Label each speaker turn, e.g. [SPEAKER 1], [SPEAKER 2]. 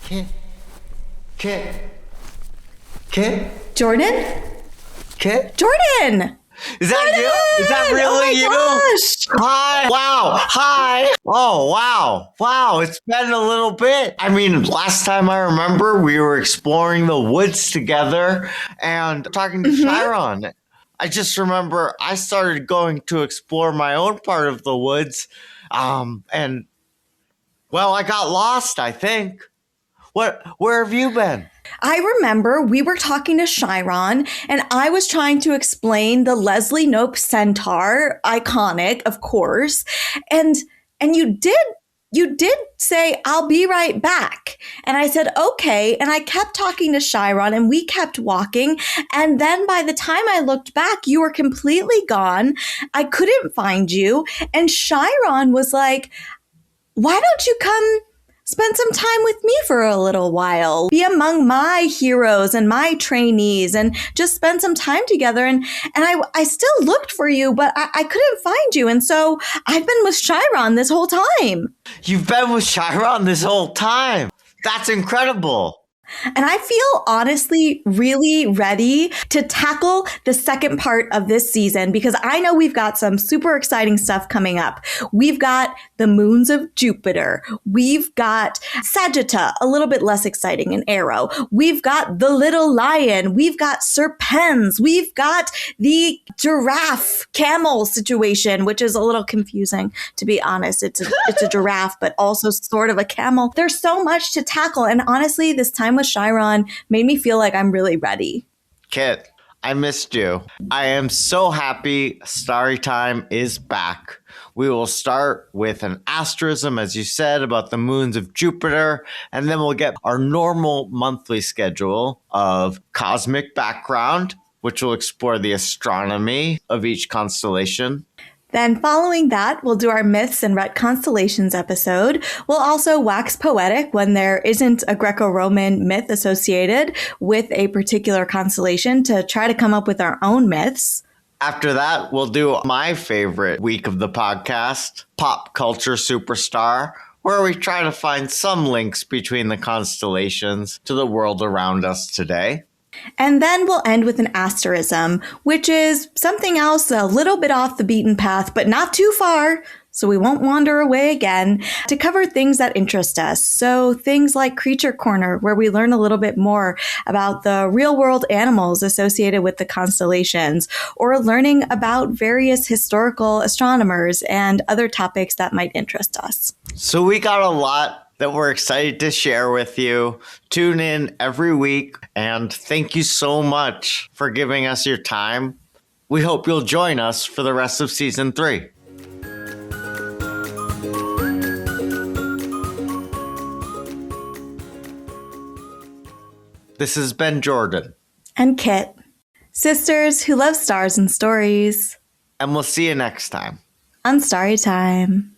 [SPEAKER 1] Kit. Kit. Kit?
[SPEAKER 2] Jordan?
[SPEAKER 1] Kit?
[SPEAKER 2] Jordan!
[SPEAKER 1] Is that
[SPEAKER 2] Jordan!
[SPEAKER 1] you? Is that really you?
[SPEAKER 2] Gosh!
[SPEAKER 1] Hi. Wow. Hi. Oh, wow. Wow. It's been a little bit. I mean, last time I remember, we were exploring the woods together and talking to Chiron. I just remember I started going to explore my own part of the woods. And, well, I got lost, I think. Where have you been?
[SPEAKER 2] I remember we were talking to Chiron and I was trying to explain the Leslie Knope centaur, iconic, of course. And you did say, I'll be right back. And I said, okay. And I kept talking to Chiron and we kept walking. And then by the time I looked back, you were completely gone. I couldn't find you. And Chiron was like, why don't you come spend some time with me for a little while? Be among my heroes and my trainees and just spend some time together. And I still looked for you, but I couldn't find you. And so I've been with Chiron this whole time.
[SPEAKER 1] You've been with Chiron this whole time. That's incredible.
[SPEAKER 2] And I feel honestly really ready to tackle the second part of this season because I know we've got some super exciting stuff coming up. We've got the moons of Jupiter. We've got Sagitta, a little bit less exciting, an arrow. We've got the little lion. We've got serpens. We've got the giraffe camel situation, which is a little confusing, to be honest. It's a giraffe, but also sort of a camel. There's so much to tackle. And honestly, this time with Chiron made me feel like I'm really ready.
[SPEAKER 1] Kit, I missed you. I am so happy Starry Time is back. We will start with an asterism, as you said, about the moons of Jupiter, and then we'll get our normal monthly schedule of cosmic background, which will explore the astronomy of each constellation.
[SPEAKER 2] Then following that, we'll do our myths and constellations episode. We'll also wax poetic when there isn't a Greco-Roman myth associated with a particular constellation to try to come up with our own myths.
[SPEAKER 1] After that, we'll do my favorite week of the podcast, Pop Culture Superstar, where we try to find some links between the constellations to the world around us today.
[SPEAKER 2] And then we'll end with an asterism, which is something else a little bit off the beaten path, but not too far, so we won't wander away again, to cover things that interest us. So things like Creature Corner, where we learn a little bit more about the real-world animals associated with the constellations, or learning about various historical astronomers and other topics that might interest us.
[SPEAKER 1] So we got a lot that we're excited to share with you. Tune in every week, and thank you so much for giving us your time. We hope you'll join us for the rest of Season 3. This has been Jordan.
[SPEAKER 2] And Kit, sisters who love stars and stories.
[SPEAKER 1] And we'll see you next time
[SPEAKER 2] On Starry Time.